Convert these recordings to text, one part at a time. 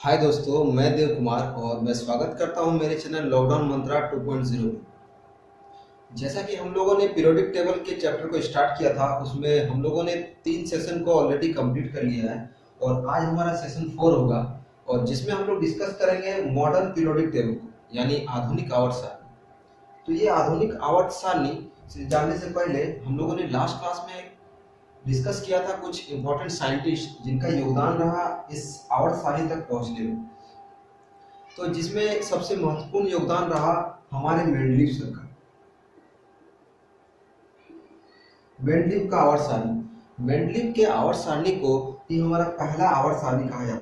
हाय दोस्तों, मैं देव कुमार और मैं स्वागत करता हूं मेरे चैनल लॉकडाउन मंत्रा 2.0 में। जैसा कि हम लोगों ने पीरियोडिक टेबल के चैप्टर को स्टार्ट किया था, उसमें हम लोगों ने 3 सेशन को ऑलरेडी कंप्लीट कर लिया है और आज हमारा सेशन 4 होगा और जिसमें हम लोग डिस्कस करेंगे मॉडर्न पीरियोडिक टेबल को, यानी आधुनिक आवर्त सारणी। तो ये आधुनिक आवर्त सारणी से जानने से पहले हम लोगों ने लास्ट क्लास में डिस्कस किया था कुछ इंपॉर्टेंट साइंटिस्ट जिनका योगदान रहा इस आवर्त सारणी तक पहुंचने में। तो जिसमें सबसे महत्वपूर्ण योगदान रहा हमारे मेंडलीव सर का। मेंडलीव का आवर्त सारणी, मेंडलीव के आवर्त सारणी को ही हमारा पहला आवर्त सारणी कहा जाता है।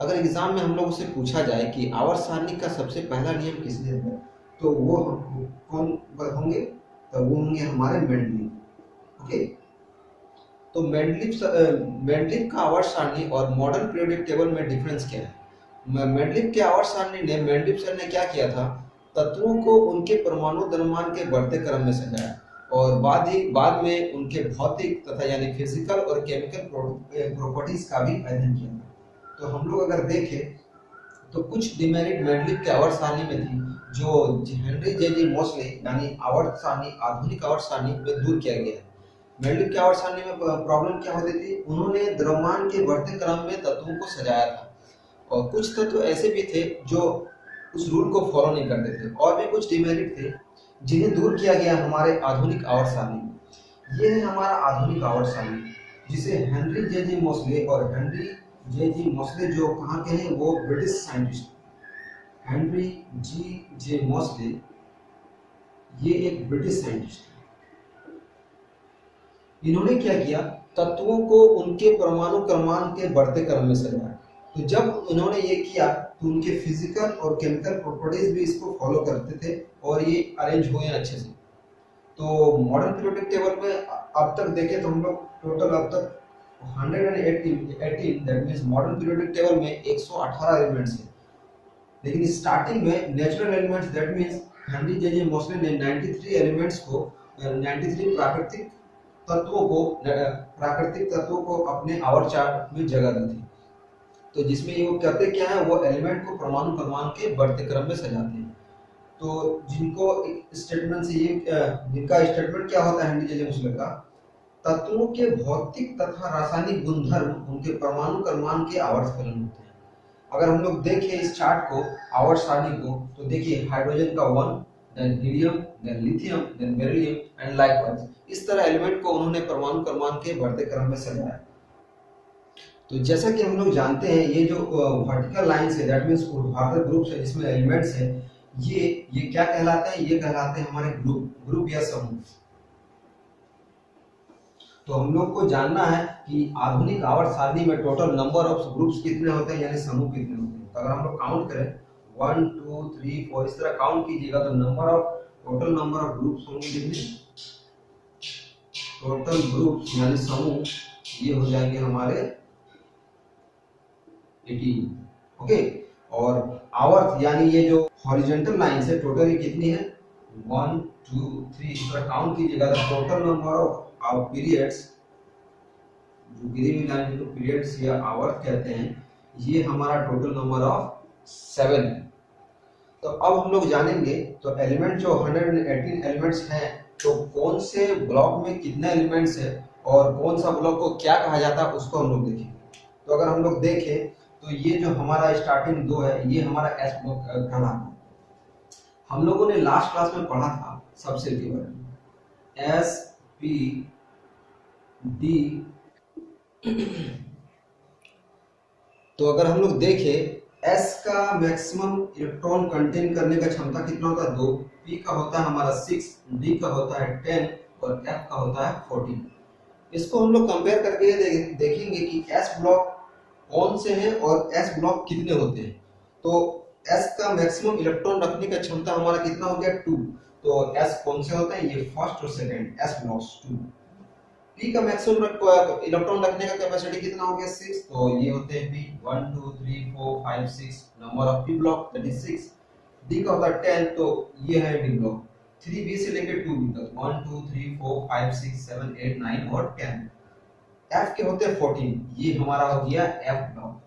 अगर एग्जाम में हम लोगों से पूछा जाए कि आवर्त सारणी का सबसे पहला नियम किसने दिया, तो वो कौन होंगे? तो वो होंगे हमारे मेंडलीव। ओके, तो मेंडलीव का आवर्त सारणी और मॉडर्न पीरियोडिक टेबल में डिफरेंस क्या है? मेंडलीव के आवर्त सारणी ने मेंडलीव सर ने क्या किया था, तत्वों को उनके परमाणु द्रव्यमान के बढ़ते क्रम में सजाया और बाद में उनके भौतिक तथा यानी फिजिकल और केमिकल प्रॉपर्टीज का भी अध्ययन किया था। तो हम लोग अगर देखें तो कुछ डिमेरिट मेंडलीव के आवर्त सारणी में थी जो हेनरी जे मोसले यानी आवर्त सारणी आधुनिक आवर्त सारणी में दूर किया गया है। मेंडलीव के आवर्त सारणी में प्रॉब्लम क्या होती थी, उन्होंने द्रव्यमान के बढ़ते क्रम में तत्वों को सजाया था और कुछ तत्व ऐसे भी थे जो उस रूल को फॉलो नहीं करते थे और भी कुछ डिमेरिट थे जिन्हें दूर किया गया हमारे आधुनिक आवर्त सारणी में। ये है हमारा आधुनिक आवर्त सारणी जिसे हेनरी जे मोसले और हेनरी जे मोसले जो कहाँ के हैं, वो British scientist Henry J Mosle, ये एक ब्रिटिश साइंटिस्ट है। इन्होंने क्या किया, तत्वों को उनके परमाणु क्रमांक के बढ़ते क्रम में सजाया। तो जब उन्होंने ये किया तो उनके फिजिकल और केमिकल प्रॉपर्टीज भी इसको फॉलो करते थे और ये अरेंज हुए अच्छे से। तो मॉडर्न पीरियोडिक टेबल में अब तक देखें तो हम लोग टोटल अब तक 118 that means modern periodic table में 118 एलिमेंट्स हैं, लेकिन स्टार्टिंग में natural elements that means Henry J Moseley ने 93 एलिमेंट्स को 93 प्राकृतिक तत्वों को अपने आवर्त चार्ट में जगह दी थी। तो जिसमें ये वो करते क्या है, वो एलिमेंट को परमाणु क्रमांक के बढ़ते क्रम में सजाते हैं। तो जिनको स्टेटमेंट से ये जिनका स्टेटमेंट क्या होता है हेनरी जे मोसले का, तत्वों के भौतिक तथा रासायनिक गुणधर्म उनके परमाणु क्रमांक के आवर्त फलन होते हैं। अगर हम लोग देखें इस चार्ट को, आवर्त सारणी को, तो देखिए हाइड्रोजन का 1, then helium, then lithium, then beryllium and likewise इस तरह एलिमेंट को उन्होंने परमाणु क्रमांक के बढ़ते क्रम में सजाया। तो जैसा कि हम लोग जानते हैं, ये जो वर्टिकल लाइंस है दैट मींस ऊर्ध्वाधर ग्रुप्स है जिसमें एलिमेंट्स है, ये क्या कहलाते हैं? ये कहलाते हैं हमारे ग्रुप या समूह। तो हम लोग को जानना है कि आधुनिक आवर्त सारणी में टोटल नंबर ऑफ ग्रुप्स कितने होते हैं, यानी समूह कितने होते हैं। तो अगर हम लोग काउंट करें 1 2 3 4 इस तरह काउंट कीजिएगा तो टोटल नंबर ऑफ ग्रुप्स होंगे कितने? टोटल ग्रुप्स यानी समूह ये हो जाएंगे हमारे 18। ओके, और आवर्त यानी ये जो हॉरिजॉन्टल लाइन है टोटल ये कितनी है? 1 2 3 इस तरह काउंट कीजिएगा तो टोटल नंबर ऑफ पीरियड्स, जो गिरी हुई लाइन को पीरियड्स या आवर्त कहते हैं, ये हमारा टोटल नंबर ऑफ 7 है। तो अब हम लोग जानेंगे तो एलिमेंट जो 118 एलिमेंट्स हैं, तो कौन से ब्लॉक में कितने एलिमेंट्स है और कौन सा ब्लॉक को क्या कहा जाता है उसको हम लोग देखेंगे। तो अगर हम लोग देखें तो ये जो हमारा स्टार्टिंग 2 है, ये हमारा एस ब्लॉक कहलाता है। हम लोगों ने लास्ट क्लास में पढ़ा था सबसेल के बारे में, एस पी डी। तो अगर हम लोग देखें S का मैक्सिमम इलेक्ट्रॉन कंटेन करने का क्षमता कितना होता है? 2। P का होता है हमारा 6, D का होता है 10 और F का होता है 14। इसको हम लोग कंपेयर करके देखेंगे कि S ब्लॉक कौन से हैं और S ब्लॉक कितने होते हैं। तो S का मैक्सिमम इलेक्ट्रॉन रखने का क्षमता हमारा कितना हो गया? 2। तो S कौन से होते हैं? ये फर्स्ट और सेकंड S ब्लॉक्स 2। P का मैक्सिमम इलेक्ट्रॉन रखने का कैपेसिटी कितना हो गया? 6। तो ये होते हैं P 1 2 3 4 5 6 number of P block that is 6। D का होता है 10, तो ये है D ब्लॉक। 3B से लेकर 2B तक 1 2 3 4 5 6 7 8 9 और 10। F के होते हैं 14, ये हमारा हो गया F ब्लॉक।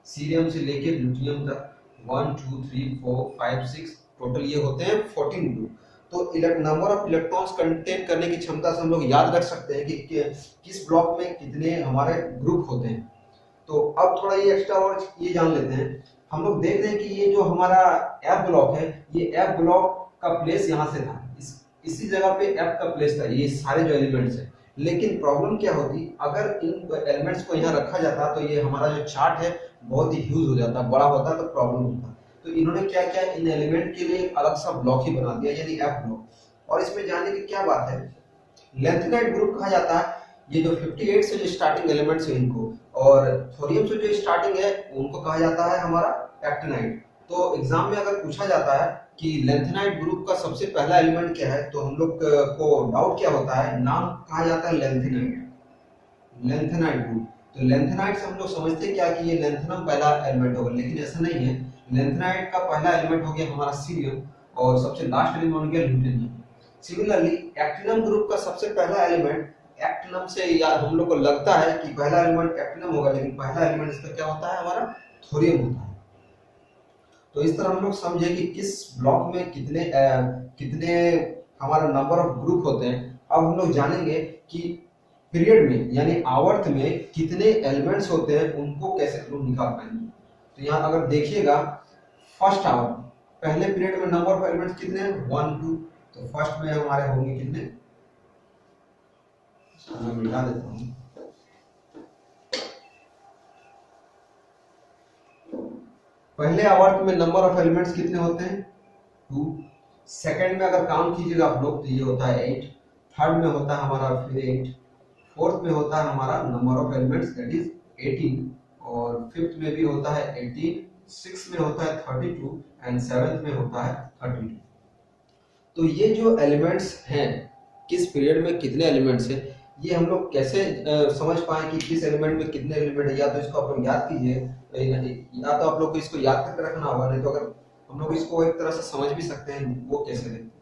सीरियम से लेके ल्यूटियम तक 1 2 3 4 5 6 टोटल ये होते हैं 14 ग्रुप। तो नंबर ऑफ इलेक्ट्रॉन्स कंटेन करने की क्षमता से हम लोग याद रख सकते हैं कि किस ब्लॉक में कितने हमारे ग्रुप होते हैं। तो अब थोड़ा ये एक्स्ट्रा और ये जान लेते हैं। हम लोग देख रहे हैं कि ये जो हमारा एफ ब्लॉक है, ये एफ ब्लॉक का प्लेस यहाँ से था, इसी जगह पे एफ का प्लेस था, ये सारे जो एलिमेंट्स है। लेकिन प्रॉब्लम क्या होती, अगर इन एलिमेंट्स को यहाँ रखा जाता तो ये हमारा जो चार्ट है बहुत ही ह्यूज हो जाता, बड़ा होता, तो प्रॉब्लम होता। तो इन्होंने क्या किया, इन एलिमेंट के लिए एक अलग सा ब्लॉक ही बना दिया, यानी एफ ब्लॉक। और इसमें जानने की क्या बात है, लेंथेनाइट ग्रुप कहा जाता है ये जो 58 से जो स्टार्टिंग एलिमेंट्स है इनको, और थोरियम से जो स्टार्टिंग है उनको कहा जाता है हमारा एक्टिनाइट। तो एग्जाम में अगर पूछा जाता है कि लेंथेनाइट ग्रुप का सबसे पहला एलिमेंट क्या है, तो हम लोग को डाउट क्या होता है, नाम कहा जाता है लेंथेनाइट, लेंथेनाइट ग्रुप। तो लेंथेनाइट से हम लोग समझते हैं क्या कि ये लेंथेनम पहला एलिमेंट होगा, लेकिन ऐसा नहीं है। लेंथेनाइट का पहला एलिमेंट हो गया हमारा सीरियम, और सबसे लास्ट एलिमेंट हो गया ल्यूटेनियम। सिमिलरली एक्टिनम ग्रुप का सबसे पहला एलिमेंट, एक्टिनम से यार हम लोग को लगता है कि पहला एलिमेंट एक्टिनम होगा, लेकिन पहला एलिमेंट इसका क्या होता है, हमारा थोरियम होता है। तो इस तरह हम लोग समझे कि किस ब्लॉक में कितने हमारा नंबर ऑफ ग्रुप होते हैं। अब हम लोग जानेंगे कि पीरियड में यानी आवर्त में कितने एलिमेंट्स होते हैं, उनको कैसे हम लोग निकाल पाएंगे। तो यहाँ अगर देखिएगा फर्स्ट आवर, पहले पीरियड में नंबर ऑफ एलिमेंट्स कितने हैं, 1 2। तो फर्स्ट में हमारे होंगे कितने, मैं मिटा देता हूँ। पहले आवर्त में नंबर ऑफ एलिमेंट्स कितने होते हैं, 2। सेकंड में अगर काम कीजिएगा आप लोग तो ये होता है 8। थर्ड में होता है हमारा फिर 8। फोर्थ में होता है हमारा number of elements that is 18, और फिफ्थ में भी होता है 18, सिक्स्थ में होता है 32 एंड सेवेंथ में होता है 32। तो ये जो एलिमेंट्स हैं, किस पीरियड में कितने एलिमेंट्स हैं, ये हम लोग कैसे समझ पाए कि किस एलिमेंट में कितने एलिमेंट है। या तो इसको आप लोग याद कीजिए, या तो आप लोग को इसको याद करके रखना होगा, नहीं तो अगर हम लोग इसको एक तरह से समझ भी सकते हैं, वो कैसे देखते हैं।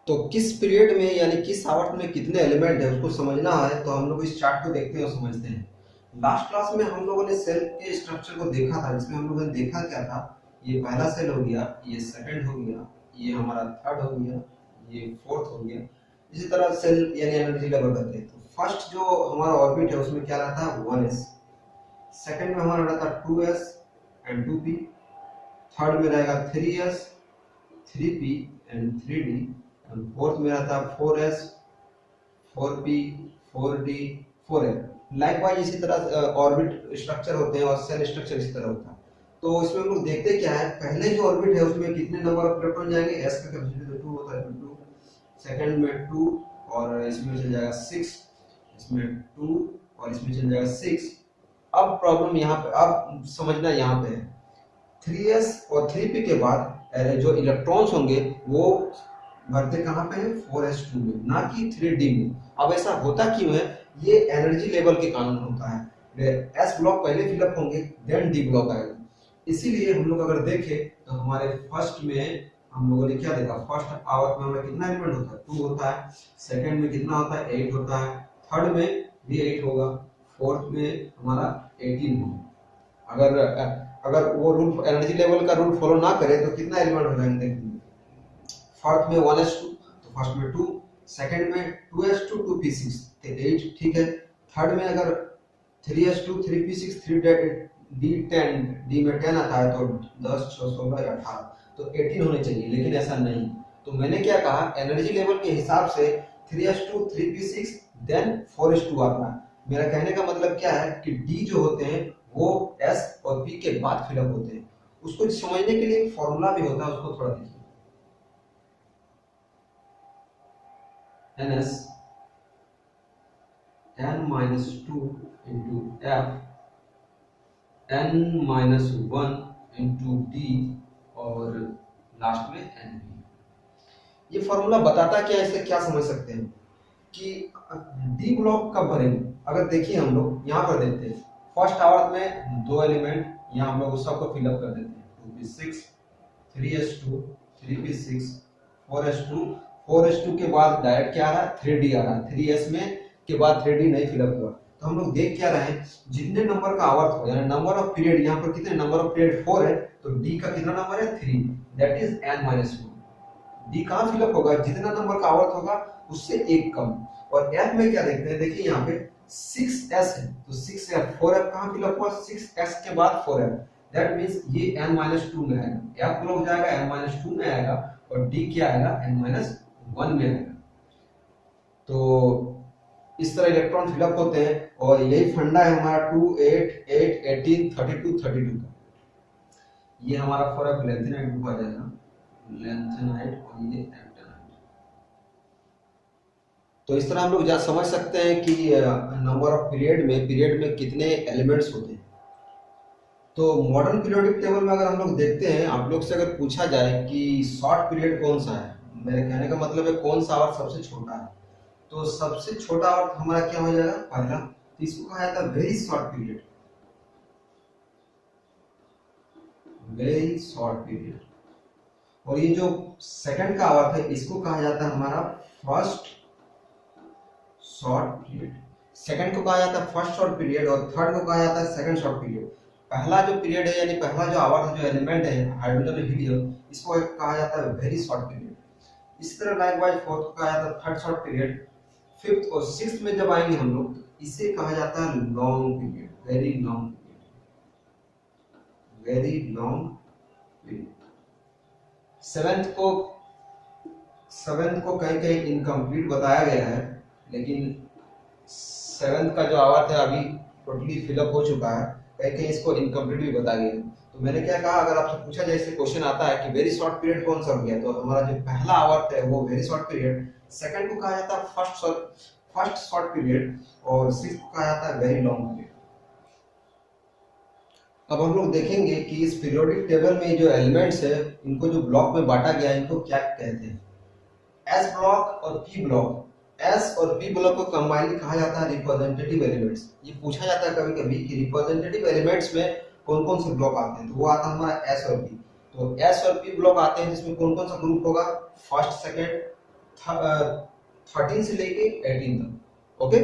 तो किस पीरियड में यानी किस आवर्त में कितने एलिमेंट है उसको समझना है, तो हम लोग इस चार्ट को देखते हैं और समझते हैं। लास्ट क्लास में हम लोगों ने सेल के स्ट्रक्चर को देखा था, जिसमें हम लोगों ने देखा क्या था, ये पहला सेल हो गया, ये सेकंड हो गया, ये हमारा थर्ड हो गया, ये फोर्थ हो गया। इसी तरह सेल यानी एनर्जी लेवल रहते हैं। तो फर्स्ट जो हमारा ऑर्बिट है उसमें क्या रहता है, 1s। सेकंड में हमारा रहता है 2s एंड 2p। थर्ड में रहेगा 3s, 3p and 3d। And fourth में रहता है 4s, 4p, 4d, 4l। Likewise इसी तरह ऑर्बिट स्ट्रक्चर होते हैं और सेल स्ट्रक्चर इसी तरह होता है। तो इसमें हम लोग देखते क्या है, पहले जो ऑर्बिट है उसमें कितने नंबर ऑफ इलेक्ट्रॉन जाएंगे, s का कैपेसिटी 2 होता है, 2। सेकंड में 2 और इसमें चल जाएगा 6, इसमें 2 और इसमें चल जाएगा 6। अब प्रॉब्लम यहाँ पे, अब समझना यहाँ पे है, 3s और 3p के बाद जो इलेक्ट्रॉन्स होंगे वो भरते कहाँ पे हैं, 4s2 में, ना कि 3d में। अब ऐसा होता क्यों है, ये एनर्जी लेवल के कारण होता है। s ब्लॉक पहले फिलअप होंगे, देन d ब्लॉक आएगा। इसीलिए हम लोग अगर देखें तो हमारे फर्स्ट में हम लोगों ने क्या देखा, फर्स्ट आवर्त में हमें कितना एलिमेंट होता है, 2 होता है। सेकंड में कितना होता है, 8 होता है। थर्ड में भी 8 होगा। फोर्थ में हमारा 18 होगा। अगर वो रूल, एनर्जी लेवल का रूल फॉलो ना करे तो कितना एलिमेंट हो जाएंगे देखेंगे। फोर्थ में 1s2, तो फर्स्ट में 2, सेकंड में 2s2, 2p6, 8, ठीक है। थर्ड में अगर 3s2, 3p6, 3d10, d में 10 आता है तो 10, 6, 16 या 18, तो 18 होने चाहिए, लेकिन ऐसा नहीं। तो मैंने क्या कहा, एनर्जी लेवल के हिसाब से 3s2, 3p6, देन 4s2 आता है। मेरा कहने का मतलब क्या है कि d जो होते हैं वो s और p के बाद फिलअप होते हैं। उसको समझने के लिए एक फॉर्मूला भी होता है, उसको थोड़ा देखिए। ns n-2 into f n-1 into d और लास्ट में nb। ये फॉर्मूला बताता क्या, इससे क्या समझ सकते हैं कि डी ब्लॉक कब भरेंगे। अगर देखिए हम लोग यहाँ पर देखते हैं, फर्स्ट आवर्त में 2 एलिमेंट, यहाँ हम लोग उस सबको फिलअप कर देते हैं, 2p6, 3s2, 3p6, 4s2 के बाद डायरेक्ट क्या आ रहा है, 3d आ रहा है। 3s में के बाद 3d नहीं फिलअप हुआ, तो हम लोग देख क्या रहे हैं, जितने नंबर का आवर्त हो, यानी नंबर ऑफ पीरियड, यहाँ पर कितने नंबर ऑफ पीरियड 4 है, तो डी का कितना नंबर है 3, दैट इज n-2। डी कहाँ फिलअप होगा, जितना नंबर का आवर्त होगा उससे एक कम। और एफ में क्या देखते हैं, देखिए यहाँ पे 6s है, तो 6f 4f कहाँ फिलअप हुआ, 6s के बाद 4f, दैट मींस ये n-2 में आएगा, f फिलअप हो जाएगा n-2 में आएगा, और डी क्या आएगा n-1 में आएगा। तो इस तरह इलेक्ट्रॉन फिलअप होते हैं, और यही फंडा है हमारा 2, 8, 8, 18, 32, 32 का। ये हमारा 4f लेंथेनाइट ग्रुप आ जाएगा, लेंथेनाइट, और ये एक्टिनाइट। तो इस तरह हम लोग समझ सकते हैं कि नंबर ऑफ पीरियड में कितने एलिमेंट्स होते हैं। तो मॉडर्न पीरियोडिक टेबल में अगर हम लोग देखते हैं, आप लोग से अगर पूछा जाए कि शॉर्ट पीरियड कौन सा है, मेरे कहने का मतलब है कौन सा आवर्त सबसे छोटा है, तो सबसे छोटा आवर्त हमारा क्या हो जाएगा, पहला, तो इसको कहा जाता है very short period, very short period. और ये जो सेकंड का आवर्त है इसको कहा जाता है हमारा फर्स्ट शॉर्ट पीरियड। सेकंड को कहा जाता है फर्स्ट शॉर्ट पीरियड, और थर्ड को कहा जाता है सेकंड शॉर्ट पीरियड। पहला जो पीरियड है, यानी पहला जो आवर्त है, जो एलिमेंट है हाइड्रोजन और हीलियम, इसको कहा जाता है वेरी शॉर्ट पीरियड। इसी तरह लाइकवाइज फोर्थ को कहा जाता है थर्ड शॉर्ट पीरियड। फिफ्थ और सिक्स्थ में जब आएंगे हम लोग, इसे कहा जाता है long period, very long period, very long period. Seventh को कहीं कहीं इनकम्प्लीट बताया गया है, लेकिन सेवेंथ का जो आवर्त है अभी टोटली फिलअप हो चुका है, कहीं कहीं इसको इनकम्प्लीट भी बताया गया है। तो मैंने क्या कहा, अगर आपसे पूछा जाए, इससे क्वेश्चन आता है कि वेरी शॉर्ट पीरियड कौन सा हो गया, तो हमारा जो पहला आवर्त है वो वेरी शॉर्ट पीरियड, सेकंड को कहा जाता है फर्स्ट शॉर्ट पीरियड, और सिक्स्थ को कहा जाता है वेरी लॉन्ग पीरियड। अब हम लोग देखेंगे कि इस पीरियोडिक टेबल में जो एलिमेंट्स है, इनको जो ब्लॉक में बांटा गया है, इनको क्या कहते हैं, एस ब्लॉक और पी ब्लॉक। एस और पी ब्लॉक को कंबाइनली कहा जाता है रिप्रेजेंटेटिव एलिमेंट्स। ये पूछा जाता है कभी कभी कि रिप्रेजेंटेटिव एलिमेंट्स में कौन कौन से ब्लॉक आते हैं, तो वो आता है हमारा एस और पी। तो एस और पी ब्लॉक आते हैं, जिसमें कौन कौन सा ग्रुप होगा, फर्स्ट, सेकंड, 13 से लेके 18 तक। ओके,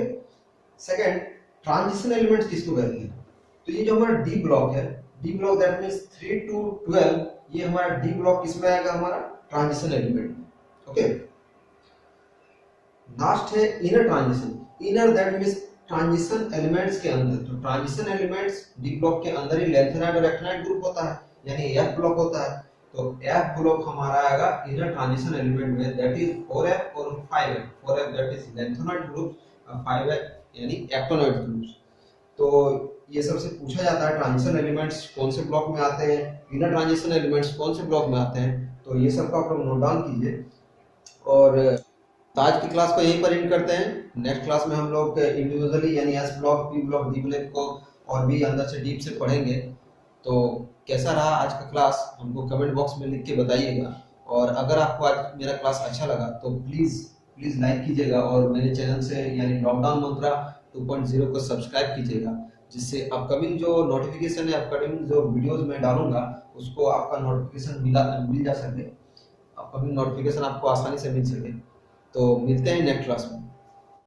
सेकंड, ट्रांजिशन एलिमेंट्स किसको कहते हैं, तो ये जो हमारा डी ब्लॉक है, D block that means 3 to 12, ये हमारा डी ब्लॉक किसमें आएगा, हमारा ट्रांजिशन एलिमेंट। ओके, लास्ट है inner transition. Inner that means transition elements के अंदर, तो ट्रांजिशन एलिमेंट्स डी ब्लॉक के अंदर ही लेंथेनाइट और एक्टिनाइट ग्रुप होता है, यानी एफ ब्लॉक होता है। तो एफ ब्लॉक हमारा आएगा इनर ट्रांजिशन एलिमेंट में, दैट इज 4f और 5f। 4f that is lanthanide group, 5f यानी एक्टिनाइट ग्रुप्स। तो ये सबसे पूछा जाता है ट्रांजिशन एलिमेंट्स कौन से ब्लॉक में आते हैं, इनर ट्रांजिशन एलिमेंट्स कौन से ब्लॉक में आते हैं, तो ये सब को आप लोग नोट डाउन कीजिए। और आज की क्लास को यहीं पर एंड करते हैं। नेक्स्ट क्लास में हम लोग इंडिविजुअली यानी S block, P block, D block को और भी अंदर से डीप से पढ़ेंगे। तो कैसा रहा आज का क्लास, हमको कमेंट बॉक्स में लिख के बताइएगा। और अगर आपको आज मेरा क्लास अच्छा लगा तो प्लीज़ लाइक कीजिएगा, और मेरे चैनल से यानी लॉकडाउन मंत्रा 2.0 को सब्सक्राइब कीजिएगा, जिससे अपकमिंग जो नोटिफिकेशन है, अपकमिंग जो वीडियोस मैं डालूंगा उसको आपका नोटिफिकेशन मिल जा सके, अपकमिंग नोटिफिकेशन आपको आसानी से मिल सके। तो मिलते हैं नेक्स्ट क्लास में।